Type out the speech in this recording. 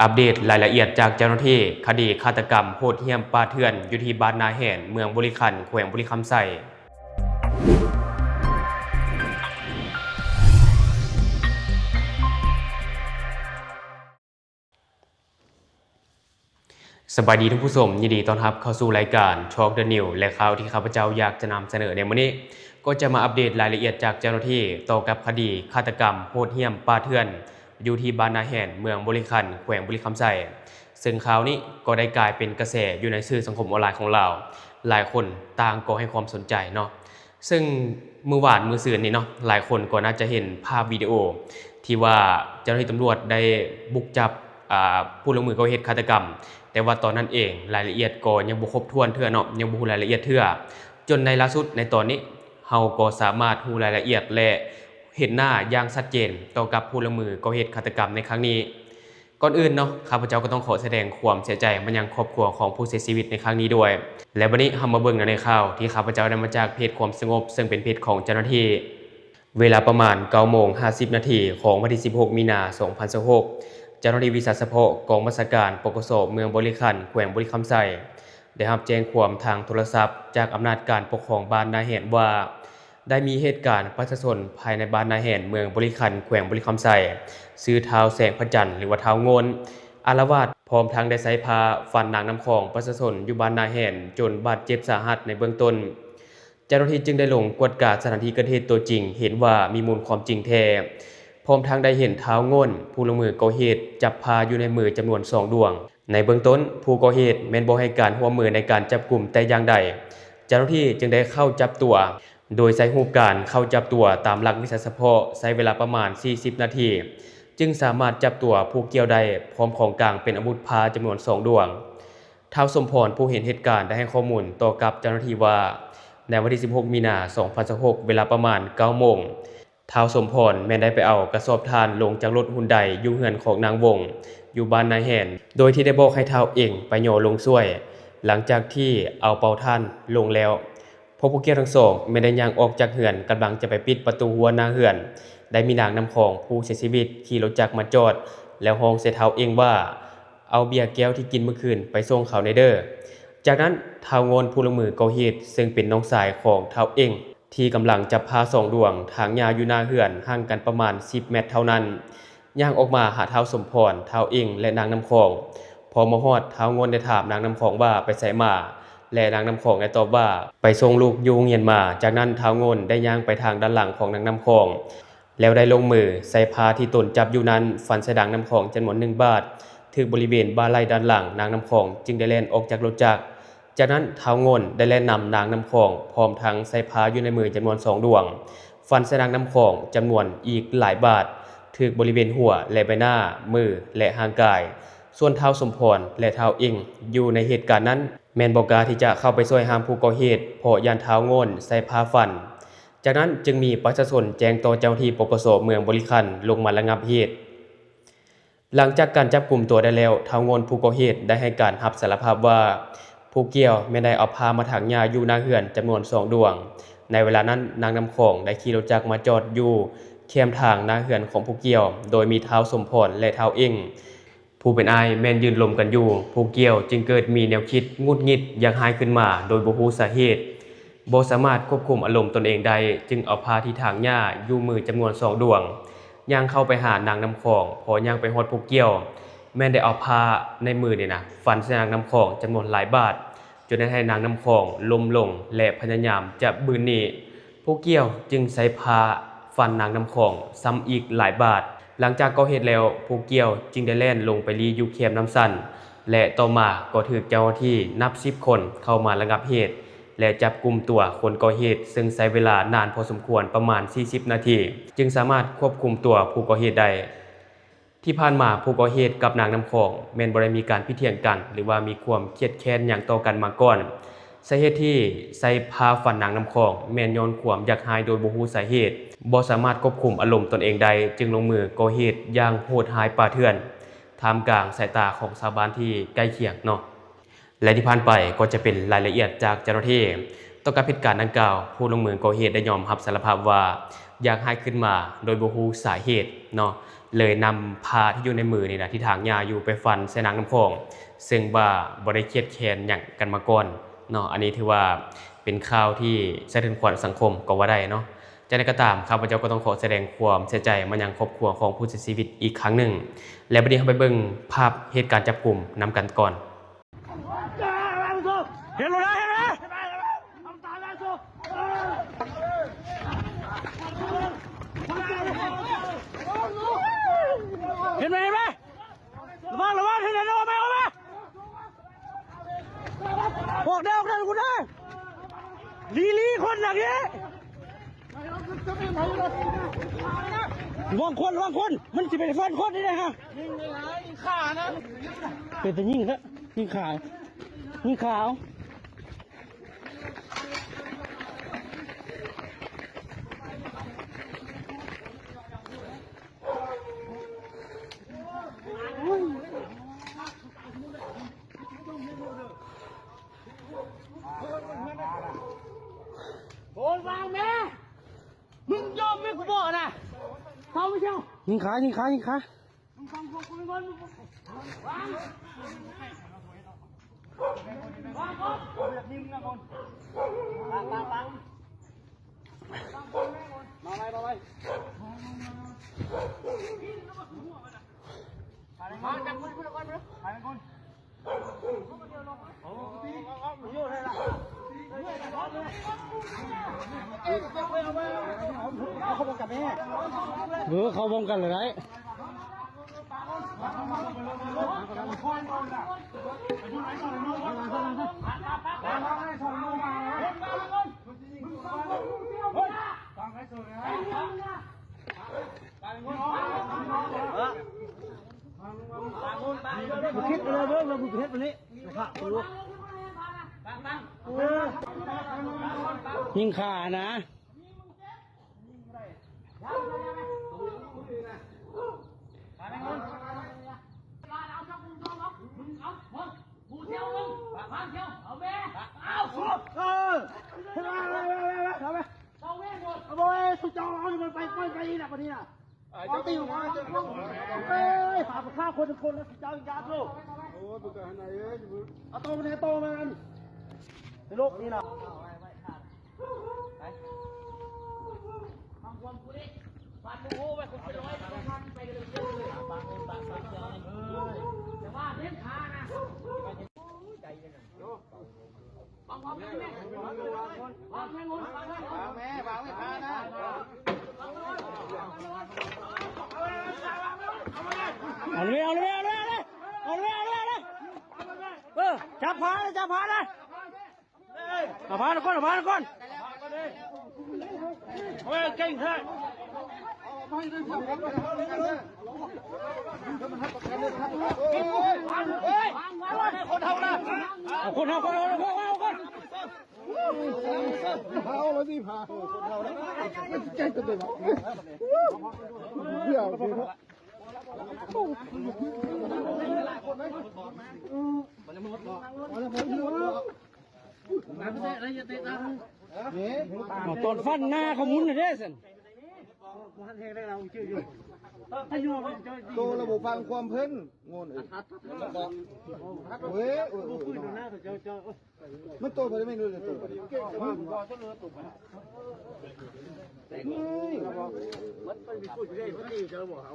อัปเดตรายละเอียดจากเจ้าหน้าที่คดีฆาตกรรมโหดเหี้ยมป่าเถื่อนอยู่ที่บ้านนาแห่นเมืองบุรีขันธ์แขวงบุรีคำไส่สบายดีทุกผู้ชมยินดีต้อนรับเข้าสู่รายการช็อคเดอะนิวและข่าวที่ข้าพเจ้าอยากจะนำเสนอในวันนี้ก็จะมาอัปเดตรายละเอียดจากเจ้าหน้าที่ต่อกับคดีฆาตกรรมโหดเหี้ยมป่าเถื่อนอยู่ที่บ้านนาแห่นเมืองบุรีขันธ์แขวงบุรีคำไส่ซึ่งข่าวนี้ก็ได้กลายเป็นกระแสอยู่ในสื่อสังคมออนไลน์ของเราหลายคนต่างก็ให้ความสนใจเนาะซึ่งมือวานมือสื่อนี่เนาะหลายคนก็น่าจะเห็นภาพวิดีโอที่ว่าเจ้าหน้าที่ตำรวจได้บุกจับผู้ลงมือก่อเหตุฆาตกรรมแต่ว่าตอนนั้นเองรายละเอียดก็ยังบ่ครบถ้วนเทื่อเนาะยังบ่ฮู้รายละเอียดเทื่อจนในล่าสุดในตอนนี้เฮาก็สามารถฮู้รายละเอียดและเห็นหน้าอย่างชัดเจนต่อกับผู้ลงมือก่อเหตุฆาตกรรมในครั้งนี้ก่อนอื่นเนาะข้าพเจ้าก็ต้องขอแสดงความเสียใจมายังครอบครัวของผู้เสียชีวิตในครั้งนี้ด้วยและวันนี้เฮามาเบิ่งในข่าวที่ข้าพเจ้าได้มาจากเพจความสงบซึ่งเป็นเพจของเจ้าหน้าที่เวลาประมาณ 9:50 นของวันที่ 16 มีนาคม 2026เจ้าหน้าที่วิสาสะเพาะกองบัญชาการปกสเมืองบุรีขันธ์แขวงบุรีคำไส่ได้รับแจ้งความทางโทรศัพท์จากอำนาจการปกครองบ้านนาแห่นว่าได้มีเหตุการณ์ประชาชนภายในบ้านนาแห่นเมืองบุรีขันธ์แขวงบุรีคำไส่ชื่อท้าวแสงพระจันทร์หรือว่าท้าวโงนอาละวาดพร้อมทั้งได้ใช้พาฟันนางน้ำของประชาชนอยู่บ้านนาแห่นจนบาดเจ็บสาหัสในเบื้องต้นเจ้าหน้าที่จึงได้ลงกวดกาดสถานที่เกิดเหตุตัวจริงเห็นว่ามีมูลความจริงแท้พร้อมทั้งได้เห็นเท้าง่นผู้ลงมือก่อเหตุจับพาอยู่ในมือจำนวน2ดวงในเบื้องต้นผู้ก่อเหตุแม้นบ่ให้การร่วมมือในการจับกลุ่มแต่อย่างใดเจ้าหน้าที่จึงได้เข้าจับตัวโดยใช้รูปการเข้าจับตัวตามหลักวิชาเฉพาะใช้เวลาประมาณ40นาทีจึงสามารถจับตัวผู้เกี่ยวได้พร้อมของกลางเป็นอาวุธพาจำนวน2ดวงท้าวสมพรผู้เห็นเหตุการณ์ได้ให้ข้อมูลต่อกับเจ้าหน้าที่ว่าในวันที่16 มีนาคม 2026เวลาประมาณ 9 โมงท้าวสมพรแม้นได้ไปเอากระสอบถ่านลงจากรถหุ่นใดอยู่เฮือนของนางวงอยู่บ้านนายแห่นโดยที่ได้บอกให้ท้าวเองไปโยลงช่วยหลังจากที่เอาเป่าถ่านลงแล้วพวกผู้เกี่ยวทั้งสองไม่ได้ย่างออกจากเฮือนกำลังจะไปปิดประตูหัวหน้าเฮือนได้มีนางนำของผู้เสียชีวิตขี่รถจักรมาจอดแล้วฮ้องใส่ท้าวเองว่าเอาเบียร์แก้วที่กินเมื่อคืนไปส่งเขาในเด้อจากนั้นท้าวโงนผู้ลงมือก่อเหตุซึ่งเป็นน้องชายของท้าวเองที่กำลังจับพา2ดวงทางยาอยู่หน้าเฮือนห่างกันประมาณ10เมตรเท่านั้นย่างออกมาหาท้าวสมพรท้าวเองและนางน้ำของพอมาฮอดท้าวโงนได้ถามนางน้ำของว่าไปไสมาและนางน้ำของได้ตอบว่าไปส่งลูกอยู่โรงเรียนมาจากนั้นท้าวโงนได้ย่างไปทางด้านหลังของนางน้ำของแล้วได้ลงมือใส่พาที่ตนจับอยู่นั้นฟันใส่นางน้ำของจำนวน1บาทถึงบริเวณบ่าไหล่ด้านหลังนางน้ำของจึงได้แล่นออกจากรถจักรจากนั้นท้าวโงนได้แล่นนำนางน้ำของพร้อมทั้งใส่พาอยู่ในมือจำนวน2ดวงฟันใส่นางน้ำของจำนวนอีกหลายบาทถึงบริเวณหัวและใบหน้ามือและห่างกายส่วนท้าวสมพรและท้าวเองอยู่ในเหตุการณ์นั้นแม่นบ่กล้าที่จะเข้าไปช่วยห้ามผู้ก่อเหตุเพราะย่านท้าวโงนใส่พาฟันจากนั้นจึงมีประชาชนแจ้งต่อเจ้าหน้าที่ปกสเมืองบุรีขันธ์ลงมาระงับเหตุหลังจากการจับกุมตัวได้แล้วท้าวโงนผู้ก่อเหตุได้ให้การรับสารภาพว่าผู้เกี่ยวไม่ได้เอาพามาถังยาอยู่หน้าเฮือนจำนวน2ดวงในเวลานั้นนางน้ำของได้ขี่รถจักรมาจอดอยู่เคียมทางหน้าเฮือนของผู้เกี่ยวโดยมีท้าวสมพรและท้าวเองผู้เป็นอ้ายแม่นยืนลมกันอยู่ผู้เกี่ยวจึงเกิดมีแนวคิดงุดหงิดอยากหายขึ้นมาโดยบ่ฮู้สาเหตุบ่สามารถควบคุมอารมณ์ตนเองได้จึงเอาพาที่ถางหญ้าอยู่มือจำนวน2ดวงย่างเข้าไปหานางน้ำของพอย่างไปฮอดผู้เกี่ยวแม่นได้เอาพาในมือนี่นะฟันใส่นางน้ำของจำนวนหลายบาทจนได้ให้นางน้ำของล้มลงและพยายามจะบืนหนีผู้เกี่ยวจึงใช้พาฟันนางน้ำของซ้ำอีกหลายบาทหลังจากก่อเหตุแล้วผู้เกี่ยวจึงได้แล่นลงไปรีอยู่เข็มน้ำสั่นและต่อมาก็ถูกเจ้าหน้าที่นับ10คนเข้ามาระงับเหตุและจับกุมตัวคนก่อเหตุซึ่งใช้เวลานานพอสมควรประมาณ40นาทีจึงสามารถควบคุมตัวผู้ก่อเหตุได้ที่ผ่านมาผู้ก่อเหตุกับนางน้ำของแม้นบ่ได้มีการพิเถียงกันหรือว่ามีความเครียดแค้นหยังต่อกันมาก่อนสาเหตุที่ใส่พาฟันนางน้ำของแม่นย้อนความอยากหายโดยบ่ฮู้สาเหตุบ่สามารถควบคุมอารมณ์ตนเองได้จึงลงมือก่อเหตุอย่างโหดร้ายป่าเถื่อนท่ามกลางสายตาของชาวบ้านที่ใกล้เคียงเนาะและที่ผ่านไปก็จะเป็นรายละเอียดจากเจ้าหน้าที่ต่อกับเหตุการณ์ดังกล่าวผู้ลงมือก่อเหตุได้ยอมรับสารภาพว่าอยากหายขึ้นมาโดยบ่ฮู้สาเหตุเนาะ เลยนำผ้าที่อยู่ในมือนี่นะที่ถางหญ้าอยู่ไปฟันใส่นางน้ำคองซึ่งว่าบ่ได้เครียดแค้นหยังกันมาก่อนเนาะอันนี้ถือว่าเป็นข่าวที่สะเทือนขวัญสังคมก็ว่าได้เนาะจะได้ก็ตามข้าพเจ้าก็ต้องขอแสดงความเสียใจมายังครอบครัวของผู้เสียชีวิตอีกครั้งหนึ่งและบัดนี้เราไปเบิ่งภาพเหตุการณ์จับกลุ่มนำกันก่อนเห็นไหมเห็นไหมเห็นไหมระวังเห็นไหมระวังไปเอาไปพวกเดียวกันกูได้ลีคนอย่างนี้ระวังคนมันจะเป็นฟันคนนี่นะฮะยิงเลยนะยิงขานะเป็นแต่ยิงครับยิงขาวโอนวางแม่มึงยอมไม่กูบอกนะเขาไม่เช่ายิงขามึงฟังกูเป็นคนวางก่อนยิงนะคนตั้งมาไปมาจับมือเพื่อนก่อนเลยถ่ายเป็นคนโอ้โหเลยล่ะเขาบอกกันแม่เขาบอกกันเลยไรคิดอะไรเบ้างเราบุกเพชรวันนี้นะครับดูยิงขานะสุดยอดเอามันไปนะวันนี้นะเอาตีหัวหาฆ่าคนแล้วสุดยอดยาโซ่โอ้ตัวไหนเอาโตมันในโลกนี้นะเอาเลยจับพาเลยเอาพาก่อนเฮ้ยเก่งแท้คนเท่านะคนเอาแล้วสิพาคนเท่าแล้วใจจะเป็นเดี๋ยวตอนฟันหน้าเขามุนเลยสิตัวระบบฟังความเพิ่นงนเว้ยมันตัวไปไม่รู้เลยตัวมันไปพูดอยู่ได้พอดีเจอหมอเขา